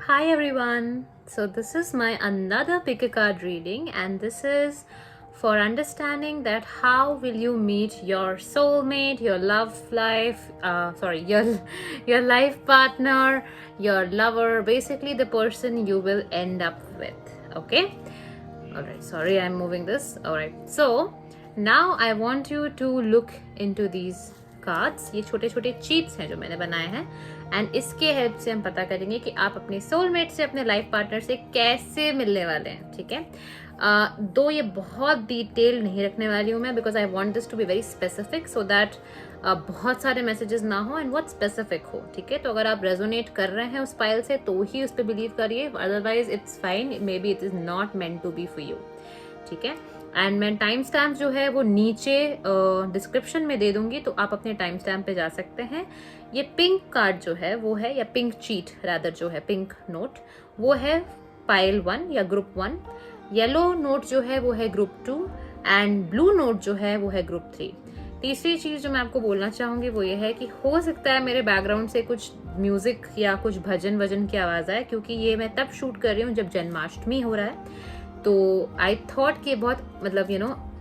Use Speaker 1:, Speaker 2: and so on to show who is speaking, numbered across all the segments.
Speaker 1: Hi everyone. So this is my another pick a card reading, and this is for understanding that how will you meet your soulmate, your love life, your life partner, your lover, basically the person you will end up with. Okay. All right. Sorry, I'm moving this. All right. So now I want you to look into these cards. ये छोटे छोटे cheats हैं जो मैंने बनाए हैं, and इसके help से हम पता करेंगे कि आप अपने सोलमेट से, अपने लाइफ पार्टनर से कैसे मिलने वाले हैं. ठीक है. दो ये बहुत डिटेल नहीं रखने वाली हूँ मैं, because I want this to be very specific so that बहुत सारे मैसेजेस ना हो एंड बहुत स्पेसिफिक हो. ठीक है. तो अगर आप रेजोनेट कर रहे हैं उस फाइल से तो ही उस पर बिलीव करिए, otherwise it's fine, maybe it is not meant to be for you. ठीक है. एंड मैं टाइम स्टैम्प जो है वो नीचे डिस्क्रिप्शन में दे दूंगी, तो आप अपने टाइम स्टैम्प पे जा सकते हैं. ये पिंक कार्ड जो है वो है, या पिंक चीट रादर जो है, पिंक नोट, वो है पाइल 1 या ग्रुप 1. येलो नोट जो है वो है ग्रुप 2 एंड ब्लू नोट जो है वो है ग्रुप 3. तीसरी चीज जो मैं आपको बोलना चाहूंगी वो ये है कि हो सकता है मेरे बैकग्राउंड से कुछ म्यूजिक या कुछ भजन वजन की आवाज आए, क्योंकि ये मैं तब शूट कर रही हूँ जब जन्माष्टमी हो रहा है. तो आई थॉट कि बहुत मतलब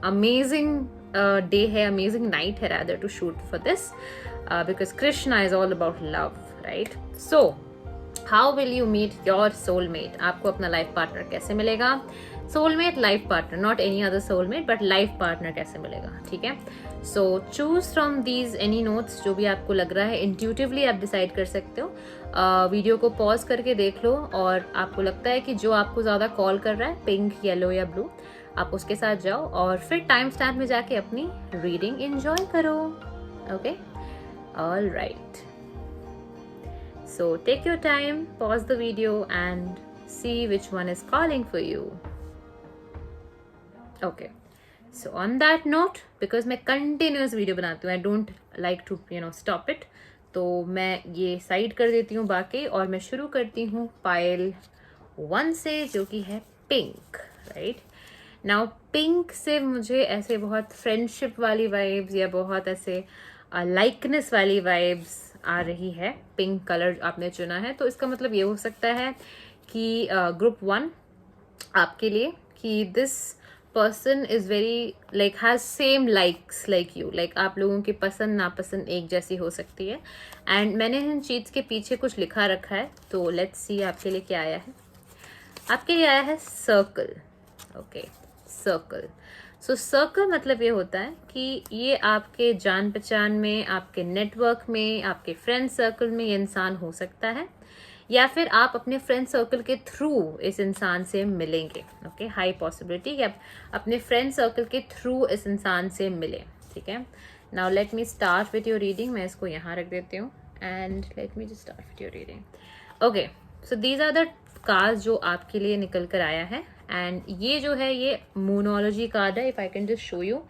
Speaker 1: अमेजिंग डे है, अमेजिंग नाइट है rather to shoot for this, because Krishna is all about love, right. So how will you meet your soulmate. आपको अपना लाइफ पार्टनर कैसे मिलेगा. Soulmate, life partner, not any other soulmate but life partner कैसे मिलेगा. ठीक है. So choose from these any notes, जो भी आपको लग रहा है इंट्यूटिवली आप डिसाइड कर सकते हो. वीडियो को पॉज करके देख लो, और आपको लगता है कि जो आपको ज़्यादा कॉल कर रहा है, पिंक, येलो या ब्लू, आप उसके साथ जाओ और फिर टाइम स्टैम्प में जाके अपनी रीडिंग एंजॉय करो. Okay. All right. So take your time, pause the video and see which one is calling for you. Okay. So on that note, because मैं कंटिन्यूस वीडियो बनाती हूँ, I don't like to stop it, तो मैं ये side कर देती हूँ बाकी, और मैं शुरू करती हूँ पाइल 1 से, जो कि है पिंक. राइट. नाउ पिंक से मुझे ऐसे बहुत फ्रेंडशिप वाली वाइब्स या बहुत ऐसे लाइकनेस वाली वाइब्स आ रही है. पिंक कलर आपने चुना है, तो इसका मतलब ये हो सकता है कि ग्रुप 1 आपके लिए, कि this person is very like has same likes like you, like आप लोगों की पसंद नापसंद एक जैसी हो सकती है. एंड मैंने इन चीज के पीछे कुछ लिखा रखा है, तो लेट्स सी आपके लिए क्या आया है. आपके लिए आया है सर्कल. ओके. सर्कल. सो सर्कल मतलब ये होता है कि ये आपके जान पहचान में, आपके नेटवर्क में, आपके फ्रेंड सर्कल में ये इंसान हो सकता है, या फिर आप अपने फ्रेंड सर्कल के थ्रू इस इंसान से मिलेंगे. ओके. हाई पॉसिबिलिटी कि आप अपने फ्रेंड सर्कल के थ्रू इस इंसान से मिले. ठीक है. Now let me start with your reading. मैं इसको यहाँ रख देती हूँ and let me just start with your reading. Okay. So these are the cards जो आपके लिए निकल कर आया है, एंड ये जो है ये मूनोलॉजी कार्ड है. If I can just show you,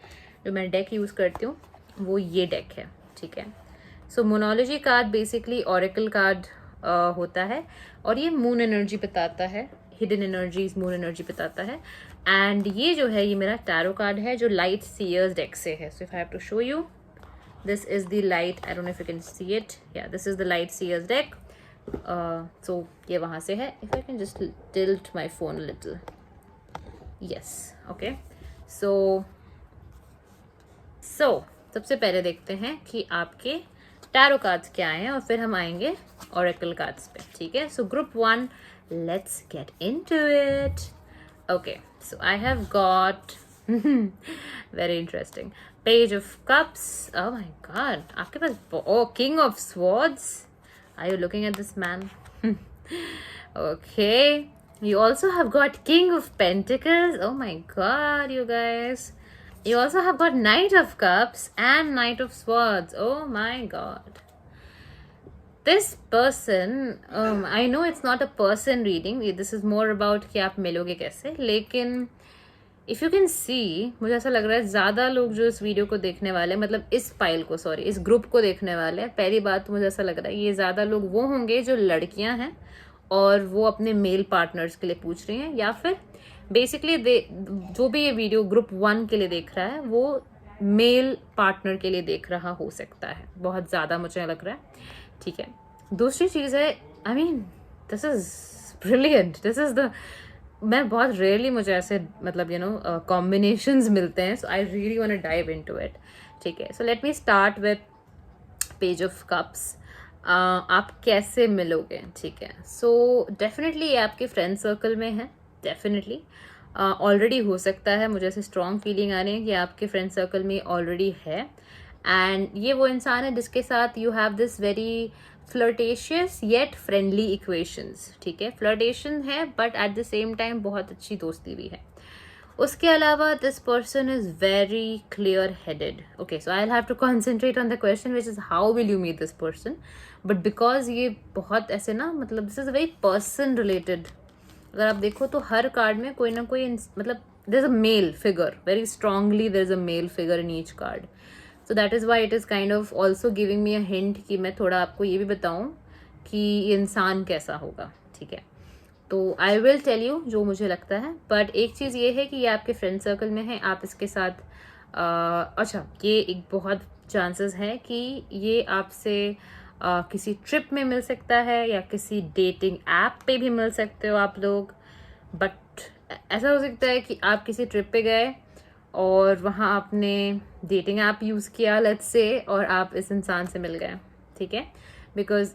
Speaker 1: जो मैं डेक यूज करती हूँ वो ये डेक है. ठीक है. सो मूनोलॉजी कार्ड बेसिकली ऑरेकल कार्ड होता है, और ये मून एनर्जी बताता है, हिडन एनर्जीज, मून एनर्जी बताता है. एंड ये जो है ये मेरा टैरो कार्ड है, जो लाइट सीयर्स डेक से है. So if I have to show you, this is the light, I don't know if you can see it, yeah this is the light seer's deck. So ये वहां से है. If I can just tilt my phone little. Yes. Okay. So सबसे पहले देखते हैं कि आपके टैरो कार्ड्स क्या हैं, और फिर हम आएंगे ऑरेकल कार्ड्स पे. ठीक है. So group 1, let's get into it. Okay. So I have got very interesting page of cups. Oh my god, आपके पास ओ king of swords. Are you looking at this man? Okay. You also have got King of Pentacles. Oh my god, you guys. You also have got Knight of Cups and Knight of Swords. Oh my god. This person, I know it's not a person reading. This is more about कि आप मिलोगे कैसे. लेकिन if you can सी, मुझे ऐसा लग रहा है ज़्यादा लोग जो इस वीडियो को देखने वाले, मतलब इस फाइल को, सॉरी, इस ग्रुप को देखने वाले हैं, पहली बात तो मुझे ऐसा लग रहा है ये ज़्यादा लोग वो होंगे जो लड़कियां हैं और वो अपने मेल पार्टनर्स के लिए पूछ रही हैं, या फिर बेसिकली जो भी ये वीडियो ग्रुप 1 के लिए देख रहा है वो मेल पार्टनर के लिए देख रहा हो सकता है. बहुत ज़्यादा मुझे लग रहा है. ठीक है. दूसरी चीज़ है, I mean this is brilliant, this is the, मैं बहुत रेयरली मुझे ऐसे मतलब कॉम्बिनेशंस मिलते हैं, so I really want to dive into it. ठीक है, so let me start with page of cups. आप कैसे मिलोगे? ठीक है, सो डेफिनेटली ये आपके फ्रेंड सर्कल में है, डेफिनेटली ऑलरेडी हो सकता है, मुझे ऐसे स्ट्रॉन्ग फीलिंग आ रही है कि आपके फ्रेंड सर्कल में ऑलरेडी है. एंड ये वो इंसान है जिसके साथ you have this very flirtatious yet friendly equations. ठीक है, फ्लर्टेशन है but at the same time बहुत अच्छी दोस्ती भी है. उसके अलावा this person is very clear headed. Okay, so I have to concentrate on the question which is how will you meet this person. But because ये बहुत ऐसे ना, मतलब this is a very person related. अगर आप देखो तो हर card में कोई ना कोई मतलब there is a male figure, very strongly there is a male figure in each card. So that is why it is kind of also giving me a hint कि मैं थोड़ा आपको ये भी बताऊँ कि ये इंसान कैसा होगा. ठीक है, तो आई विल टेल यू जो मुझे लगता है. बट एक चीज़ ये है कि ये आपके फ्रेंड सर्कल में है, आप इसके साथ अच्छा, ये एक बहुत चांसेस है कि ये आपसे किसी ट्रिप में मिल सकता है या किसी डेटिंग ऐप पे भी मिल सकते हो आप लोग. बट ऐसा हो सकता है कि आप किसी ट्रिप पे गए और वहाँ आपने डेटिंग ऐप यूज़ किया लेट्स से, और आप इस इंसान से मिल गए. ठीक है, बिकॉज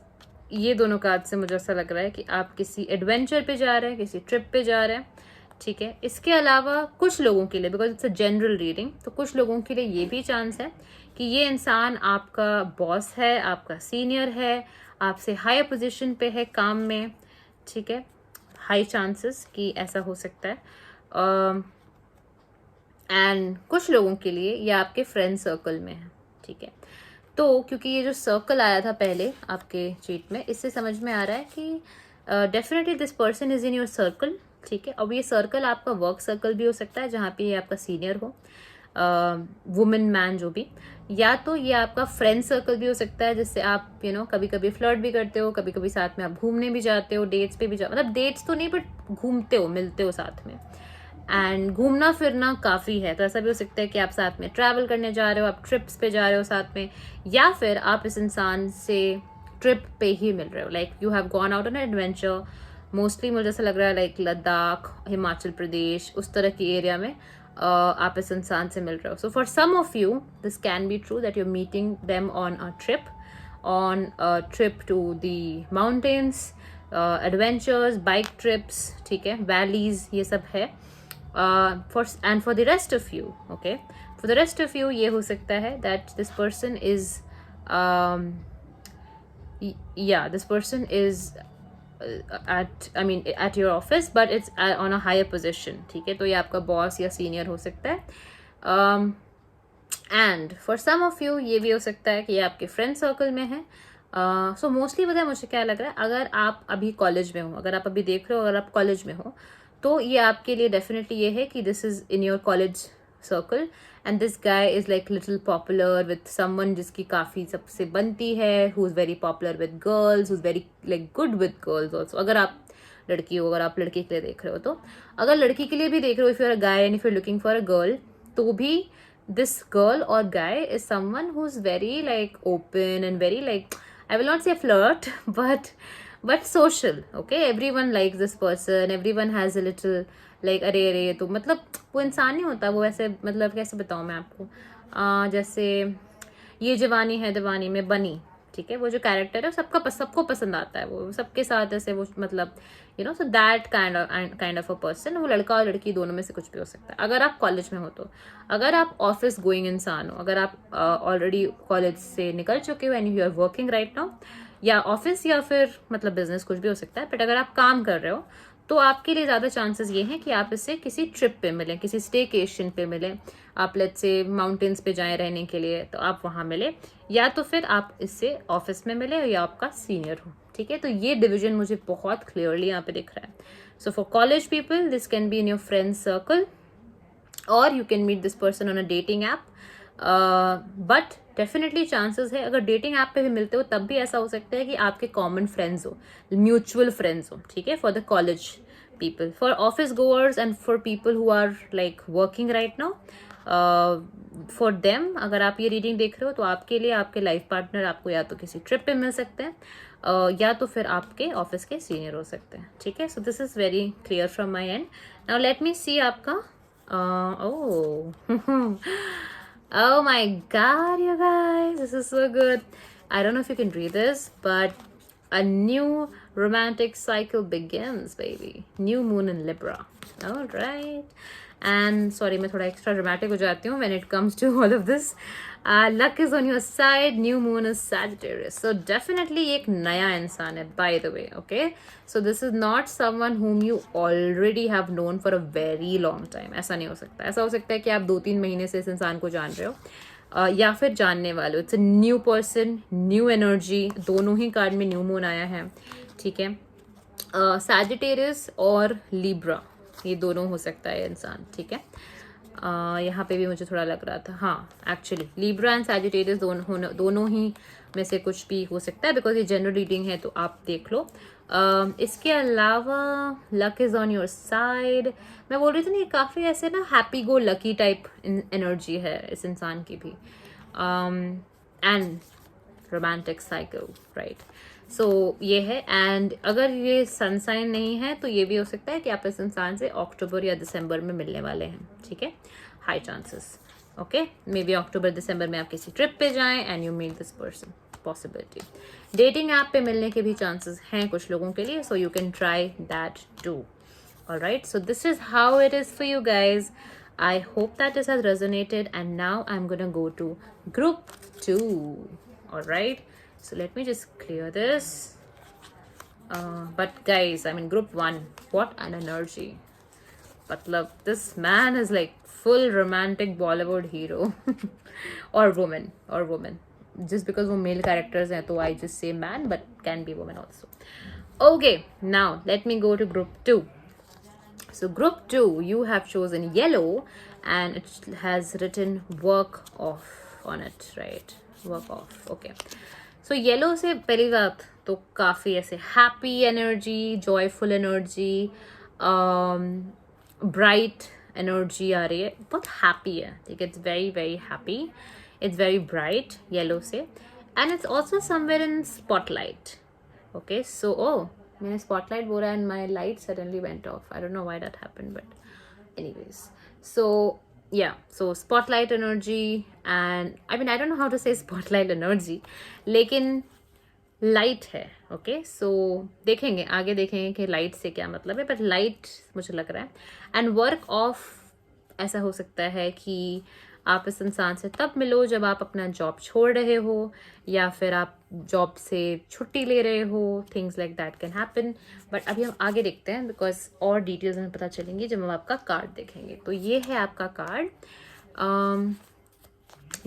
Speaker 1: ये दोनों कार्ड से मुझे ऐसा लग रहा है कि आप किसी एडवेंचर पे जा रहे हैं, किसी ट्रिप पे जा रहे हैं. ठीक है, इसके अलावा कुछ लोगों के लिए, because it's a general reading, तो कुछ लोगों के लिए ये भी चांस है कि ये इंसान आपका बॉस है, आपका सीनियर है, आपसे हाई पोजीशन पे है काम में. ठीक है, हाई चांसेस कि ऐसा हो सकता है. एंड कुछ लोगों के लिए ये आपके फ्रेंड सर्कल में है. ठीक है, तो क्योंकि ये जो सर्कल आया था पहले आपके चीट में, इससे समझ में आ रहा है कि definitely this person is in your circle. ठीक है, अब ये सर्कल आपका वर्क सर्कल भी हो सकता है जहाँ पे ये आपका सीनियर हो, वुमेन मैन जो भी, या तो ये आपका फ्रेंड सर्कल भी हो सकता है जिससे आप कभी कभी फ्लर्ट भी करते हो, कभी कभी साथ में आप घूमने भी जाते हो, डेट्स पे भी मतलब डेट्स तो नहीं बट घूमते हो, मिलते हो साथ में. एंड घूमना फिरना काफ़ी है, तो ऐसा भी हो सकता है कि आप साथ में ट्रैवल करने जा रहे हो, आप ट्रिप्स पे जा रहे हो साथ में, या फिर आप इस इंसान से ट्रिप पे ही मिल रहे हो, like you have gone out on adventure. Mostly मुझे ऐसा लग रहा है लाइक लद्दाख, हिमाचल प्रदेश, उस तरह की एरिया में आप इस इंसान से मिल रहे हो. So for some of you this can be true that you are meeting them on a trip to the mountains, adventures, bike trips. ठीक है, वैलीज, ये सब है. For the rest of you, okay, for the rest of you ये हो सकता है that this person is this person is at your office but it's on a higher position. ठीक है, तो ये आपका बॉस या सीनियर हो सकता है. And for some of you ये भी हो सकता है कि ये आपके फ्रेंड सर्कल में है. सो मोस्टली पता है मुझे क्या लग रहा है, अगर आप अभी कॉलेज में हो, अगर आप अभी देख रहे हो, अगर आप कॉलेज में हो, तो ये आपके लिए डेफिनेटली ये है कि this is in your college circle and this guy is like little popular with someone जिसकी काफ़ी सबसे बनती है, who is very popular with girls, who is very like good with girls also. अगर आप लड़की हो, अगर आप लड़के के लिए देख रहे हो, तो अगर लड़की के लिए भी देख रहे हो, if you are a guy and if you are looking for a girl, तो भी दिस गर्ल और guy is someone who is very like open and very like, I will not say flirt, but social. Okay, everyone likes this person. Everyone has a little like अरे तो मतलब वो इंसान नहीं होता वो, ऐसे मतलब कैसे बताऊँ मैं आपको, जैसे ये जवानी है दीवानी में बनी. ठीक है, वो जो कैरेक्टर है सबको पसंद आता है, वो सबके साथ ऐसे वो मतलब so that kind of a person. वो लड़का और लड़की दोनों में से कुछ भी हो सकता है अगर आप कॉलेज में हो. तो अगर आप ऑफिस गोइंग इंसान हो, अगर आप ऑलरेडी कॉलेज से निकल चुके हो and you are working right now, या ऑफिस या फिर मतलब बिजनेस कुछ भी हो सकता है, बट अगर आप काम कर रहे हो तो आपके लिए ज़्यादा चांसेस ये हैं कि आप इससे किसी ट्रिप पे मिलें, किसी स्टेकेशन पे मिलें. आप लेट्स से माउंटेन्स पे जाएं रहने के लिए, तो आप वहाँ मिले, या तो फिर आप इससे ऑफिस में मिले या आपका सीनियर हो. ठीक है, तो ये डिवीजन मुझे बहुत क्लियरली यहाँ पे दिख रहा है. So for college people this can be in your friend circle और you can meet this person on a dating app. But definitely chances है अगर डेटिंग ऐप पे भी मिलते हो तब भी ऐसा हो सकता है कि आपके कॉमन फ्रेंड्स हो, म्यूचुअल फ्रेंड्स हो. ठीक है, for the college people. For office goers and for people who are like working right now, for them, अगर आप ये रीडिंग देख रहे हो तो आपके लिए आपके लाइफ पार्टनर आपको या तो किसी ट्रिप पे मिल सकते हैं, या तो फिर आपके ऑफिस के सीनियर हो सकते हैं. ठीक है, so this is very clear from my end. Now let me see आपका. Oh my god, you guys, this is so good. I don't know if you can read this, but a new romantic cycle begins, baby. New moon in Libra. All right. And sorry, मैं थोड़ा extra dramatic हो जाती हूँ when it comes to all of this. Luck is on your side. New moon is Sagittarius. So definitely एक नया इंसान है, by the way. Okay. So this is not someone whom you already have known for a very long time. ऐसा नहीं हो सकता. ऐसा हो सकता है कि आप 2-3 महीने से इस इंसान को जान रहे हो, या फिर जानने वाले हो. It's a new person, new energy. दोनों ही कार्ड में न्यू मून आया है. ठीक है, सैजिटेरियस और लिब्रा, ये दोनों हो सकता है इंसान. ठीक है, यहाँ पे भी मुझे थोड़ा लग रहा था. हाँ, एक्चुअली लिब्रा एंड सैजिटेरियस दोनों ही में से कुछ भी हो सकता है, बिकॉज ये जनरल रीडिंग है तो आप देख लो. इसके अलावा luck is on your side. मैं बोल रही थी ना, ये काफ़ी ऐसे ना happy go lucky type energy है इस इंसान की भी. And romantic cycle, right. So ये है. एंड अगर ये सनसाइन नहीं है तो ये भी हो सकता है कि आप इस इंसान से अक्टूबर या दिसंबर में मिलने वाले हैं. ठीक है, high chances. Okay, maybe October December में आप किसी ट्रिप पे जाएं and you meet this person. Possibility. Dating app पे मिलने के भी चांसेस हैं कुछ लोगों के लिए, so you can try that too. Alright, so this is how it is for you guys. I hope that this has resonated, and now I'm gonna go to group 2. Alright, so let me just clear this. But guys, I mean group 1, what an energy. But look, this man is like full romantic Bollywood hero. or woman. Just because वो male characters हैं तो I just say man, but can be woman also. Okay, now let me go to group 2. So group 2, you have chosen yellow and it has written work off on it, right? Work off. Okay. So yellow से पहली बात तो काफ़ी ऐसे happy energy, joyful energy, bright energy आ रही है. बहुत happy है. ठीक है, it's very very happy. It's very bright yellow से, and it's also somewhere in spotlight. Okay, so मैंने spotlight बोला and my light suddenly went off. I don't know why that happened, but anyways. So yeah, so spotlight energy, and I mean I don't know how to say spotlight energy, लेकिन light है. Okay, so देखेंगे आगे, देखेंगे कि light से क्या मतलब है, but light मुझे लग रहा है. And work off ऐसा हो सकता है कि आप इस इंसान से तब मिलो जब आप अपना जॉब छोड़ रहे हो या फिर आप जॉब से छुट्टी ले रहे हो. Things like that can happen. But अभी हम आगे देखते हैं, बिकॉज और डिटेल्स हमें पता चलेंगी जब हम आपका कार्ड देखेंगे. तो ये है आपका कार्ड.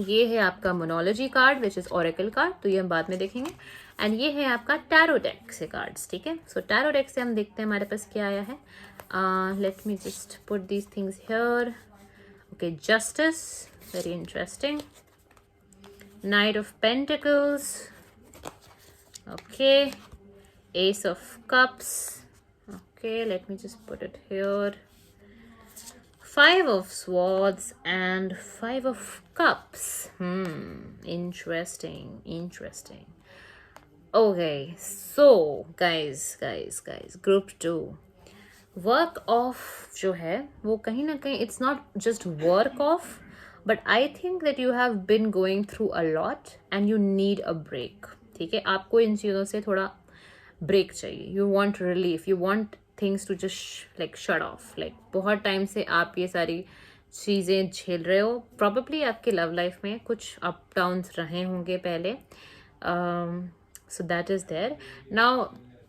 Speaker 1: ये है आपका Moonology card which is oracle card, तो ये हम बाद में देखेंगे. एंड ये है आपका टैरो डेक से कार्ड्स. ठीक है, सो टैरो डेक से हम देखते हैं हमारे पास क्या आया है. Late me just put these things here. Okay, Justice, very interesting. Knight of Pentacles. Okay, Ace of Cups. Okay, let me just put it here. 5 of Swords and 5 of Cups. Interesting. Okay, so guys, group 2. Work off जो है वो कहीं ना कहीं it's not just work off, but I think that you have been going through a lot and you need a break. ठीक है, आपको इन चीज़ों से थोड़ा ब्रेक चाहिए. You want relief, you want things to just like shut off. Like बहुत time से आप ये सारी चीज़ें झेल रहे हो. प्रॉबेबली आपके लव लाइफ में कुछ अप डाउन्स रहे होंगे पहले. So that is there. Now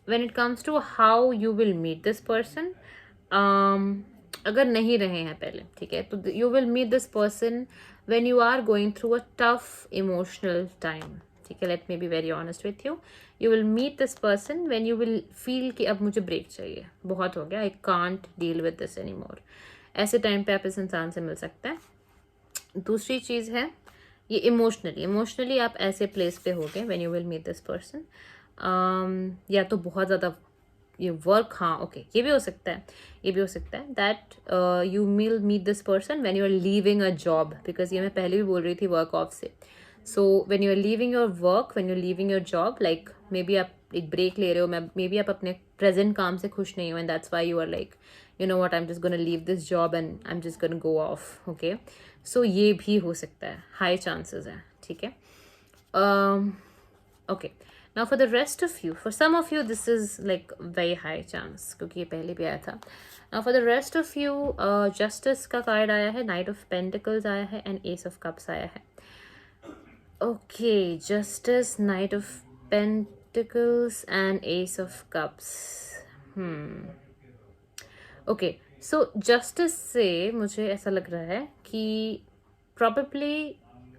Speaker 1: when it comes to how you will meet this person, अगर नहीं रहे हैं पहले, ठीक है, तो you will meet this person when you are going through a tough emotional time. ठीक है, let me be very honest with you. You will meet this person when you will feel कि अब मुझे ब्रेक चाहिए, बहुत हो गया, I can't deal with this anymore. ऐसे टाइम पे आप इस इंसान से मिल सकते हैं. दूसरी चीज़ है ये इमोशनली आप ऐसे प्लेस पे होगे when you will meet this person. या तो बहुत ज़्यादा ये वर्क, हाँ ओके, ये भी हो सकता है, ये भी हो सकता है that you will meet this person when you are leaving a job, because ये मैं पहले भी बोल रही थी वर्क ऑफ से. So when you are leaving your work, when you are leaving your job, like maybe आप एक ब्रेक ले रहे हो, मे बी आप अपने प्रेजेंट काम से खुश नहीं हो, and that's why you are like you know what, I am just gonna leave this job and I am just gonna go off. Okay, so ये भी हो सकता है, हाई चांसेस है. ठीक है. Okay, now for the rest of you, for some of you this is like very high chance क्योंकि ये पहले भी आया था. Now for the rest of you, justice का कार्ड आया है, knight of pentacles आया है, and ace of cups आया है. Okay, justice, knight of pentacles and ace of cups. Okay, so justice से मुझे ऐसा लग रहा है कि probably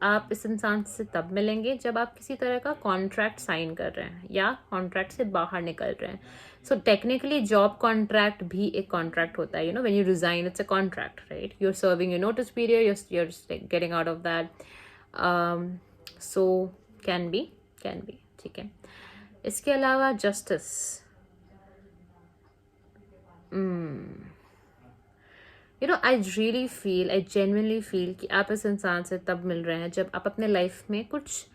Speaker 1: आप इस इंसान से तब मिलेंगे जब आप किसी तरह का कॉन्ट्रैक्ट साइन कर रहे हैं या कॉन्ट्रैक्ट से बाहर निकल रहे हैं. सो टेक्निकली जॉब कॉन्ट्रैक्ट भी एक कॉन्ट्रैक्ट होता है. You know when you resign it's a contract, right? You are serving your notice period, you are getting out of that. So can be. ठीक है. इसके अलावा justice, you know I really feel, I genuinely feel कि आप इस इंसान से तब मिल रहे हैं जब आप अपने लाइफ में कुछ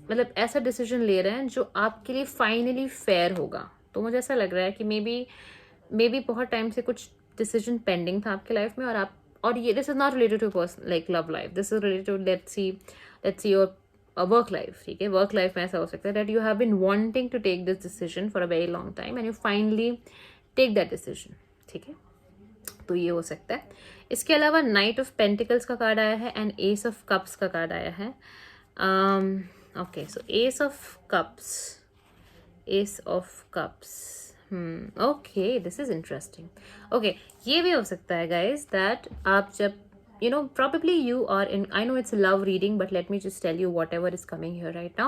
Speaker 1: मतलब ऐसा डिसीजन ले रहे हैं जो आपके लिए फाइनली फेयर होगा. तो मुझे ऐसा लग रहा है कि मे बी बहुत टाइम से कुछ डिसीजन पेंडिंग था आपके लाइफ में, और आप, और ये this is not related to person like love life, this is related to let's see your work life. ठीक है, वर्क लाइफ में ऐसा हो सकता है that you have been wanting to take this decision for a very long time and you finally take that decision. ठीक है, तो ये हो सकता है. इसके अलावा नाइट ऑफ पेंटिकल्स का कार्ड आया है एंड एस ऑफ कप्स का कार्ड आया है. Okay, so S of cups, okay, this is interesting. Okay, ये भी हो सकता है गाइज दैट आप जब you know probably you are in, I know it's a love reading but let me just tell you whatever is coming here right now.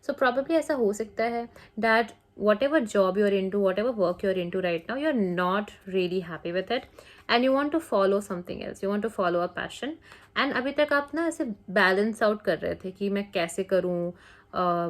Speaker 1: So probably ऐसा हो सकता है that whatever job you're into, whatever work you're into right now, you're not really happy with it and you want to follow something else, you want to follow a passion. and अभी तक आप ना ऐसे balance out कर रहे थे कि मैं कैसे करूँ,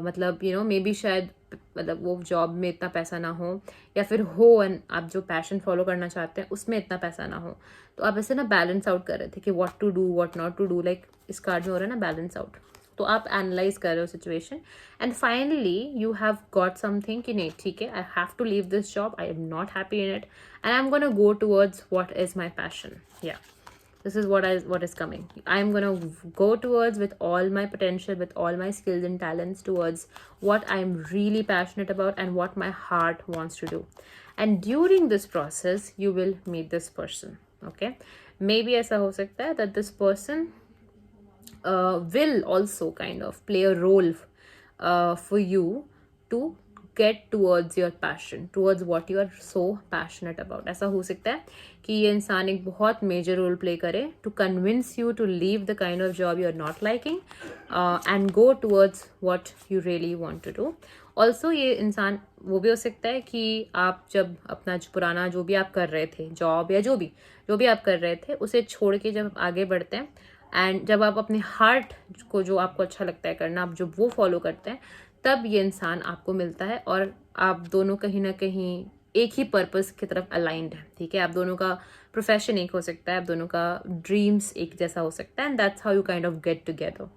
Speaker 1: मतलब यू नो मे बी शायद मतलब वो जॉब में इतना पैसा ना हो या फिर हो एंड आप जो पैशन फॉलो करना चाहते हैं उसमें इतना पैसा ना हो. तो आप ऐसे ना बैलेंस आउट कर रहे थे कि what to do what not to do, like इस कार्ड में हो रहा है ना बैलेंस आउट. तो आप एनालाइज कर रहे हो situation and finally you have got something कि नहीं ठीक है, I have to leave this job, I am not happy in it and I am gonna go towards what is my passion. Yeah this is what is coming. I am going to go towards with all my potential, with all my skills and talents towards what I am really passionate about and what my heart wants to do. And during this process you will meet this person. Okay, maybe ऐसा हो सकता है that this person will also kind of play a role for you to get towards your passion, towards what you are so passionate about. ऐसा हो सकता है कि ये इंसान एक बहुत मेजर रोल प्ले करे to convince you to leave the kind of job you are not liking and go towards what you really want to do. Also ये इंसान वो भी हो सकता है कि आप जब अपना जो पुराना जो भी आप कर रहे थे जॉब या जो भी आप कर रहे थे उसे छोड़ के जब आगे बढ़ते हैं एंड जब आप अपने हार्ट को जो आपको अच्छा लगता है करना, आप जब वो फॉलो करते हैं तब ये इंसान आपको मिलता है और आप दोनों कहीं ना कहीं एक ही पर्पस की तरफ अलाइंड है. ठीक है, आप दोनों का प्रोफेशन एक हो सकता है, आप दोनों का ड्रीम्स एक जैसा हो सकता है and that's how you kind of get together.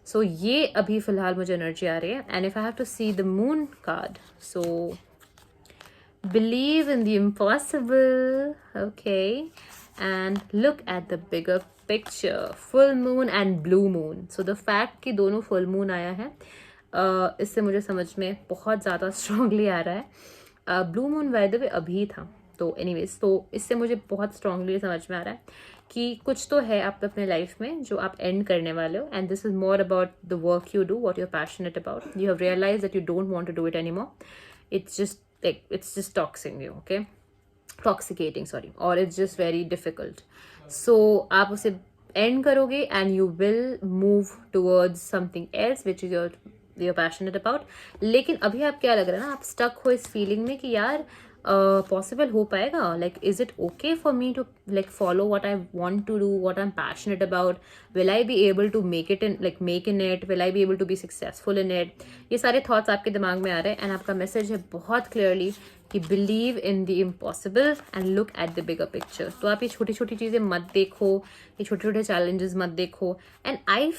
Speaker 1: So ये अभी फिलहाल मुझे एनर्जी आ रही है. And if I have to see the moon card, so believe in the impossible. Okay, and look at the bigger picture, full moon and blue moon. So the fact कि दोनों full moon आया है इससे मुझे समझ में बहुत ज़्यादा स्ट्रांगली आ रहा है. Blue moon by the way अभी था, तो एनीवेज तो इससे मुझे बहुत स्ट्रांगली समझ में आ रहा है कि कुछ तो है आप अपने लाइफ में जो आप एंड करने वाले हो and this is more about the work you do, what you are passionate about. You have realize that you don't want to do it any more. It's just toxing you, okay, toxicating sorry, और it's just very difficult. So आप उसे end करोगे and you will move towards something else which is your you're passionate about. लेकिन अभी आप क्या लग रहा है ना, आप स्टक हो इस फीलिंग में कि यार पॉसिबल हो पाएगा, like is it okay for me to like follow what I want to do, what I am passionate about, will I be able to make it in like make in it, will I be able to be successful in it. ये सारे thoughts आपके दिमाग में आ रहे हैं and आपका message है बहुत क्लियरली कि believe in the impossible and look at the bigger picture. तो आप ये छोटी छोटी चीज़ें मत देखो, ये छोटे छोटे चैलेंजेस मत देखो। एंड आई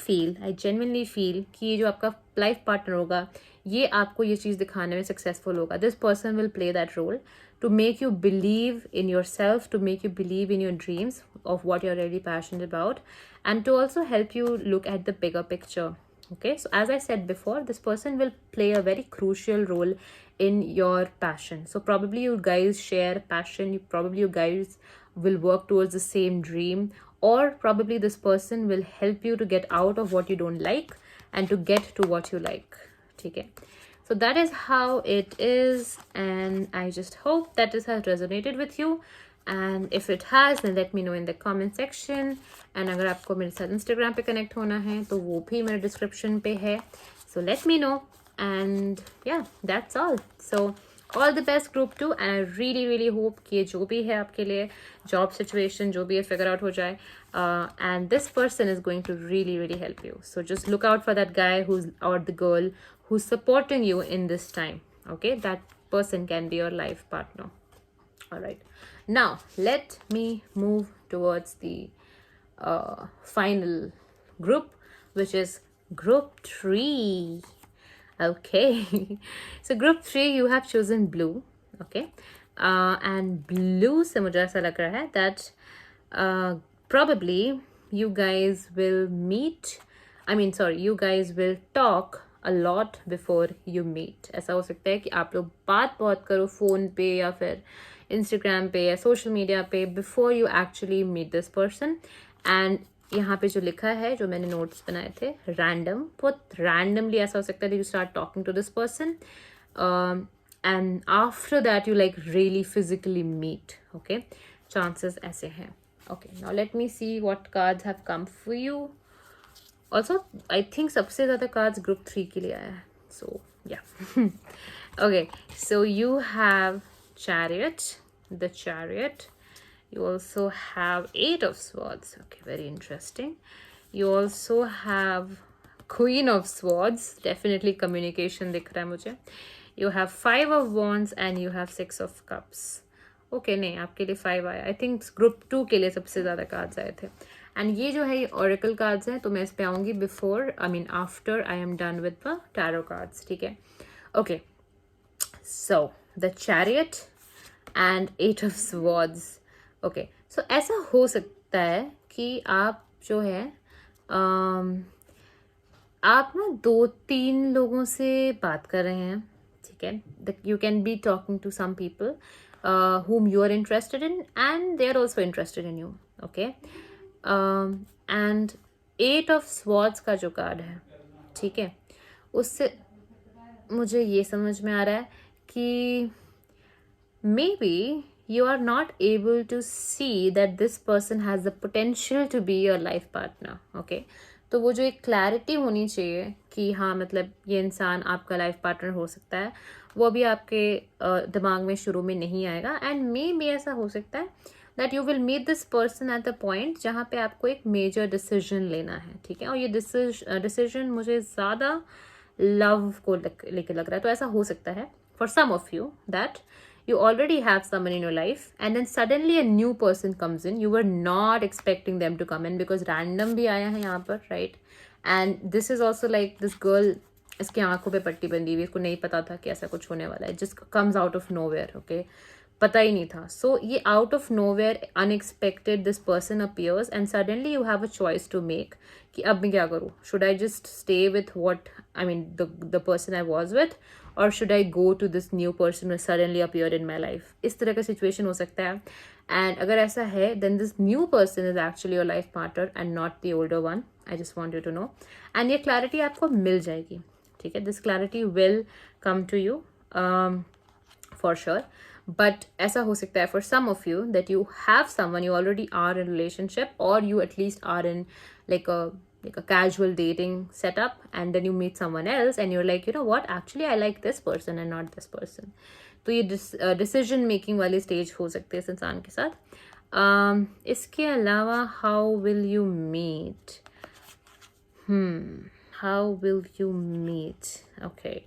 Speaker 1: जेन्युइनली फील कि ये जो आपका लाइफ पार्टनर होगा, ये आपको ये चीज़ दिखाने में सक्सेसफुल होगा। This person will play that role to make you believe in yourself, to make you believe in your dreams of what you're really passionate about, and to also help you look at the bigger picture. Okay, so as I said before, this person will play a very crucial role in your passion. So probably you guys share passion, probably you guys will work towards the same dream, or probably this person will help you to get out of what you don't like and to get to what you like. Okay, so that is how it is, and I just hope that this has resonated with you. And if it has, then let me know in the comment section. And अगर आपको मेरे साथ Instagram पे connect होना है तो वो भी मेरे description पे है. So let me know. And yeah, that's all. So all the best group 2, and I really really hope कि ये जो भी है आपके लिए job situation जो भी है figure out हो जाए. And this person is going to really really help you. So just look out for that guy who's, or the girl who's supporting you in this time. Okay, that person can be your life partner. All right, now let me move towards the final group, which is group 3. Okay, so group 3, you have chosen blue. Okay, and blue से मुझे ऐसा लग रहा है that probably you guys will meet, you guys will talk a lot before you meet. ऐसा हो सकता है कि आप लोग बात बहुत करो फ़ोन पे या फिर इंस्टाग्राम पे या सोशल मीडिया पे before you actually meet this person. And यहाँ पे जो लिखा है, जो मैंने नोट्स बनाए थे, रैंडम, बहुत रैंडमली ऐसा हो सकता है you start talking to this person, and after that you like really physically meet. Okay, chances ऐसे हैं. Okay, now let me see what cards have come for you. Also, I think सबसे ज़्यादा cards group 3 के लिए आया है. So yeah. Okay, so you have Chariot, the Chariot. You also have 8 of Swords. Okay, very interesting. You also have Queen of Swords. Definitely communication दिख रहा है मुझे. You have 5 of Wands and you have 6 of Cups. Okay, नहीं, आपके लिए 5 आया. I think group 2 के लिए सबसे ज़्यादा cards आए थे. And ये जो है ये Oracle cards हैं, तो मैं इस पे आऊँगी after I am done with the tarot cards. ठीक है? Okay. So the Chariot and 8 of Swords. Okay, so ऐसा हो सकता है कि आप जो है आप ना 2-3 लोगों से बात कर रहे हैं. ठीक है? You can be talking to some people whom you are interested in and they are also interested in you. Okay, and 8 of Swords का जो कार्ड है, ठीक है, उससे मुझे ये समझ में आ रहा है कि maybe you are not able to see that this person has the potential to be your life partner. Okay, तो वो जो एक क्लैरिटी होनी चाहिए कि हाँ मतलब ये इंसान आपका लाइफ पार्टनर हो सकता है, वो भी आपके दिमाग में शुरू में नहीं आएगा. एंड मे भी ऐसा हो सकता है that you will meet this person at the point जहाँ पे आपको एक मेजर डिसीजन लेना है. ठीक है, और ये डिसीजन मुझे ज़्यादा लव को लेके लग रहा है. तो ऐसा हो सकता है for some of you that you already have someone in your life and then suddenly a new person comes in. You were not expecting them to come in because random भी आया है यहाँ पर, right? And this is also like this girl, इसके आंखों पे पट्टी बंधी हुई, इसको नहीं पता था कि ऐसा कुछ होने वाला है. Just comes out of nowhere. Okay, पता ही नहीं था. So ये out of nowhere unexpected this person appears and suddenly you have a choice to make कि अब मैं क्या करूँ? Should I just stay with the person I was with, or should I go to this new person who suddenly appeared in my life? इस तरह का situation हो सकता है. And अगर ऐसा है, then this new person is actually your life partner and not the older one. I just want you to know. And ये clarity आपको मिल जाएगी. ठीक है, this clarity will come to you for sure. But ऐसा हो सकता है for some of you that you have someone, you already are in a relationship, or you at least are in like a casual dating setup, and then you meet someone else and you're like, you know what, actually I like this person and not this person. तो ये decision making वाली stage हो सकती है इस इंसान के साथ. इसके अलावा how will you meet? How will you meet? Okay,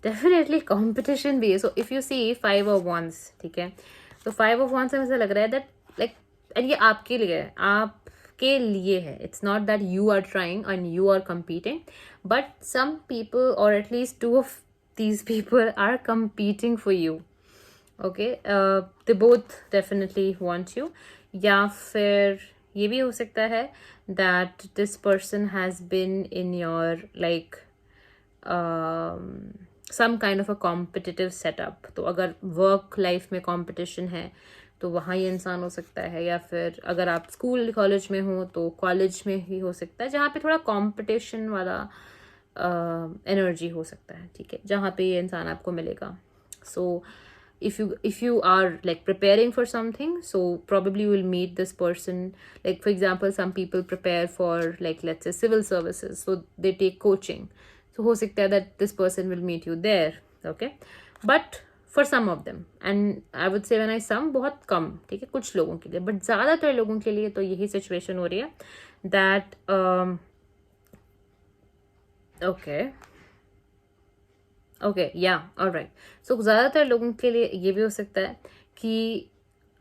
Speaker 1: definitely competition भी है. So if you see 5 of Wands, ठीक है, तो 5 of Wands से मुझे लग रहा है दैट लाइक, एंड ये आपके लिए है, आपके लिए है. It's not that you are trying and you are competing, but some people और at least 2 of these people are competing for you. Okay, they both definitely want you. या फिर ये भी हो सकता है that this person has been in your like some kind of a competitive setup. तो अगर वर्क लाइफ में कॉम्पिटिशन है तो वहाँ ये इंसान हो सकता है, या फिर अगर आप स्कूल कॉलेज में हो तो कॉलेज में ही हो सकता है, जहाँ पे थोड़ा कॉम्पिटिशन वाला एनर्जी हो सकता है. ठीक है, जहाँ पे ये इंसान आपको मिलेगा. सो if you are like preparing for something, so probably you will meet this person. Like for example, some people prepare for like let's say civil services, so they take coaching. So ho sakta hai that this person will meet you there. Okay, but for some of them, and I would say when I some बहुत कम, ठीक है, कुछ लोगों के लिए, but ज़्यादातर लोगों के लिए तो यही सिचुएशन हो रही है that okay, ओके, या ऑलराइट. सो ज़्यादातर लोगों के लिए ये भी हो सकता है कि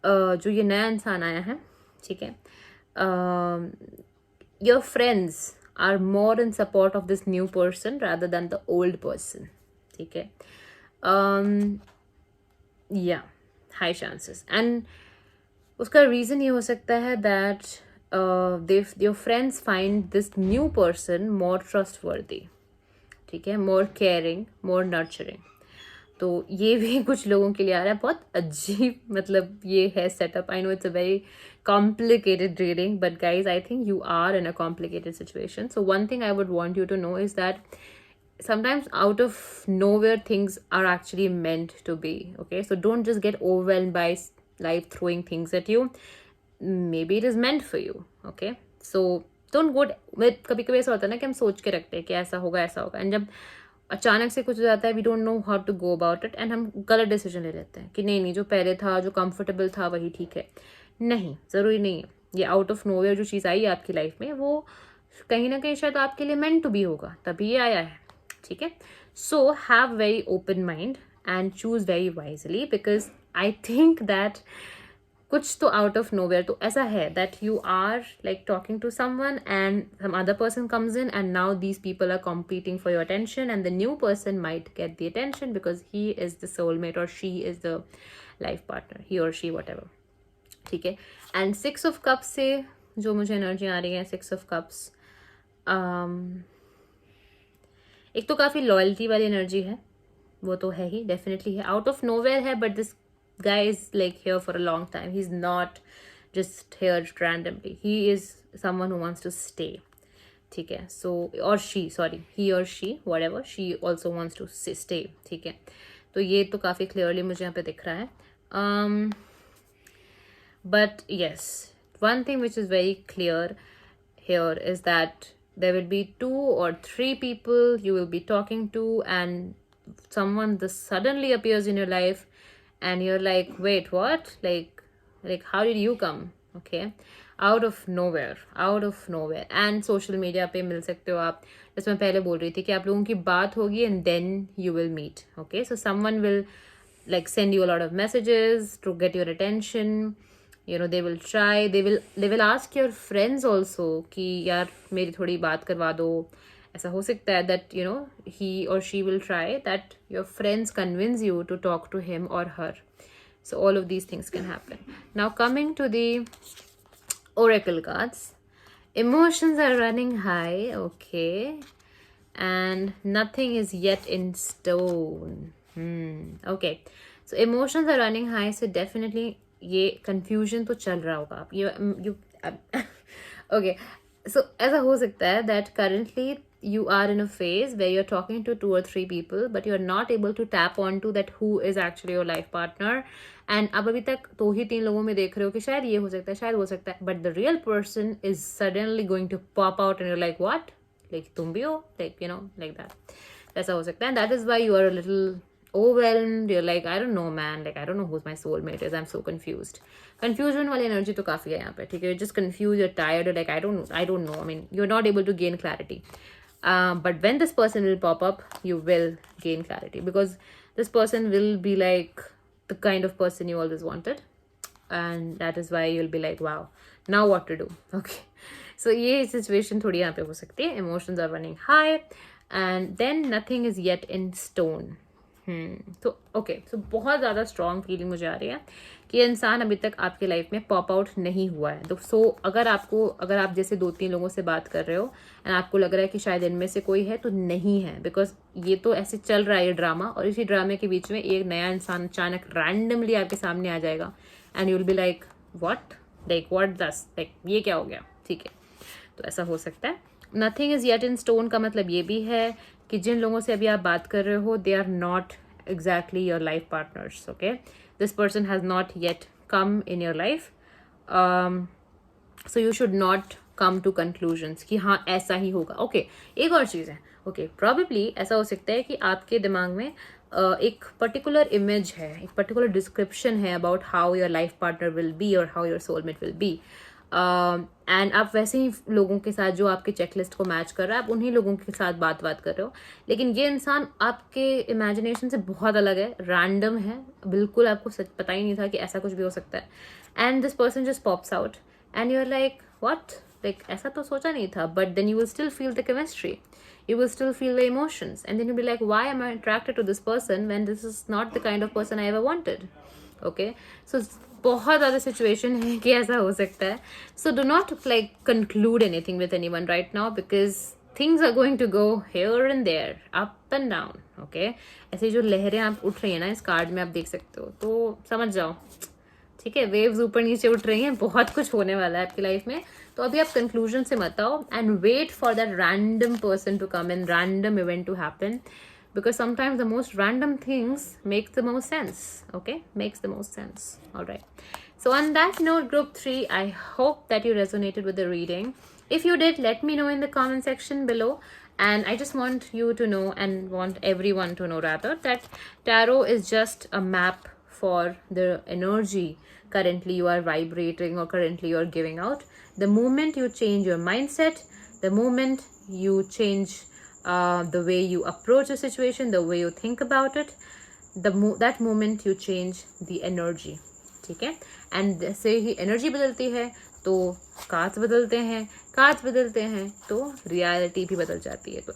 Speaker 1: जो ये नया इंसान आया है, ठीक है, your friends are more in support of this new person rather than the old person. ठीक है, या हाई चांसेस. एंड उसका रीज़न ये हो सकता है that your friends find this new person more trustworthy. ठीक है, मोर केयरिंग, मोर नर्चरिंग. तो ये भी कुछ लोगों के लिए आ रहा है. बहुत अजीब मतलब ये है setup. I know it's a very complicated reading, but guys, I think you are in a complicated situation. So one thing I would want you to know is that sometimes out of nowhere things are actually meant to be. Okay, so don't just get overwhelmed by life throwing things at you. Maybe it is meant for you. Okay, so don't go. कभी कभी ऐसा होता है ना कि हम सोच के रखते हैं कि ऐसा होगा ऐसा होगा, एंड जब अचानक से कुछ हो जाता है we don't know how to go about it, and हम गलत डिसीजन ले लेते हैं कि नहीं नहीं जो पहले था, जो कंफर्टेबल था वही ठीक है. नहीं, ज़रूरी नहीं है. ये आउट ऑफ नोवेयर जो चीज़ आई है आपकी लाइफ में, वो कहीं ना कहीं शायद आपके लिए मेंट टू बी होगा, तभी ये आया है. ठीक है, so have very open mind and choose very wisely, because I think that कुछ तो आउट ऑफ नोवेयर तो ऐसा है that you are like talking to someone and some other person comes in and now these people are competing for your attention, and the new person might get the attention because he is the soulmate और she is the life partner, he और she what ever. ठीक है, and 6 of Cups से जो मुझे energy आ रही है, 6 of Cups एक तो काफ़ी लॉयल्टी वाली एनर्जी है, वो तो है ही, डेफिनेटली है, आउट ऑफ नोवेयर है, but this guy is like here for a long time. He's not just here randomly. He is someone who wants to stay. ठीक है, so or she, sorry, he or she, whatever, she also wants to stay. ठीक है, तो ये तो काफ़ी clearly मुझे यहाँ पे दिख रहा है. But yes, one thing which is very clear here is that there will be 2 or 3 people you will be talking to, and someone this suddenly appears in your life and you're like, wait, what, like how did you come? Okay, out of nowhere. And social media पे मिल सकते हो आप, जैसे मैं पहले बोल रही थी कि आप लोगों की बात होगी and then you will meet. Okay, so someone will like send you a lot of messages to get your attention. You know, they will try, they will ask your friends also कि यार मेरी थोड़ी बात करवा दो. ऐसा हो सकता है that you know he or she will try that your friends convince you to talk to him or her. So all of these things can happen. Now coming to the oracle cards, emotions are running high. Okay, and nothing is yet in stone. Okay, so emotions are running high, so definitely ये confusion तो चल रहा होगा. you okay, so ऐसा हो सकता है that currently you are in a phase where you're talking to 2 or 3 people but you're not able to tap onto that who is actually your life partner, and अब अभी तक 2 ही 3 लोगों में देख रहे हो कि शायद ये हो सकता है, शायद हो सकता है, but the real person is suddenly going to pop out and you're like what, like तुम भी हो, like you know, like that. ऐसा हो सकता है, and that is why you are a little overwhelmed. You're like, I don't know man, like I don't know who's my soulmate is, I'm so confused. Confusion वाली energy तो काफ़ी है यहाँ पे. ठीक है, you're just confused, you're tired, you're like I don't know, I mean you're not able to gain clarity. But when this person will pop up, you will gain clarity, because this person will be like the kind of person you always wanted, and that is why you'll be like, wow, now what to do. Okay, so ये situation थोड़ी यहाँ पे हो सकती है. Emotions are running high, and then nothing is yet in stone. तो okay, सो बहुत ज़्यादा स्ट्रॉन्ग फीलिंग मुझे आ रही है कि ये इंसान अभी तक आपके लाइफ में पॉप आउट नहीं हुआ है. तो सो अगर आप जैसे 2-3 लोगों से बात कर रहे हो एंड आपको लग रहा है कि शायद इनमें से कोई है, तो नहीं है, बिकॉज ये तो ऐसे चल रहा है ये ड्रामा, और इसी ड्रामे के बीच में एक नया इंसान अचानक रैंडमली आपके सामने आ जाएगा and you will be like what दस, लाइक ये क्या हो गया. ठीक है, तो ऐसा हो सकता है. Nothing is yet in stone का मतलब ये भी है कि जिन लोगों से अभी आप बात कर रहे हो, they are not exactly your life partners. Okay, this person has not yet come in your life, so you should not come to conclusions कि हाँ ऐसा ही होगा. Okay, एक और चीज़ है. Okay, probably ऐसा हो सकता है कि आपके दिमाग में एक पर्टिकुलर इमेज है, एक पर्टिकुलर डिस्क्रिप्शन है about how your life partner will be और how your soulmate will be, and आप वैसे ही लोगों के साथ जो आपके चेकलिस्ट को मैच कर रहा है, आप उन्हीं लोगों के साथ बात कर रहे हो. लेकिन ये इंसान आपके इमेजिनेशन से बहुत अलग है, रैंडम है, बिल्कुल आपको सच पता ही नहीं था कि ऐसा कुछ भी हो सकता है. And this person just pops out and you are like what, like ऐसा तो सोचा नहीं था. But then you will still feel the chemistry, you will still feel the emotions, and then you'll be like, why am I attracted to this person when this is not the kind of person I ever wanted. Okay, so बहुत ज़्यादा situation है कि ऐसा हो सकता है. So do not like conclude anything with anyone right now, because things are going to go here and there, up and down. Okay, ऐसी जो लहरें आप उठ रही है ना, इस कार्ड में आप देख सकते हो, तो समझ जाओ. ठीक है, वेव्स ऊपर नीचे उठ रही हैं, बहुत कुछ होने वाला है आपकी लाइफ में. तो अभी आप कंक्लूजन से मत आओ and wait for that random person to come in, random event to happen, because sometimes the most random things make the most sense. Okay, makes the most sense. All right, so on that note, group 3, I hope that you resonated with the reading. If you did, let me know in the comment section below. And I just want you to know, and want everyone to know rather, that tarot is just a map for the energy currently you are vibrating or currently you are giving out. The moment you change your mindset, the moment you change the way you approach a situation, the way you think about it, that moment you change the energy. ठीक है, and जैसे ही energy बदलती है तो cards बदलते हैं, cards बदलते हैं तो रियलिटी भी बदल जाती है. तो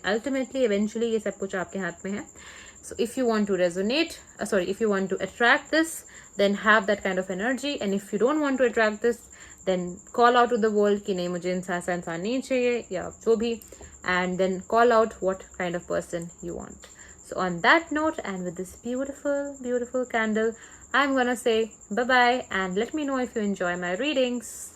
Speaker 1: अल्टीमेटली इवेंचुअली ये सब कुछ आपके हाथ में है. So if you want to resonate, if you want to attract this, then have that kind of energy. And if you don't want to attract this, then call out to the world कि नहीं मुझे ऐसा इंसान नहीं चाहिए या जो भी, and then call out what kind of person you want. So on that note, and with this beautiful candle, I'm gonna say bye bye, and let me know if you enjoy my readings.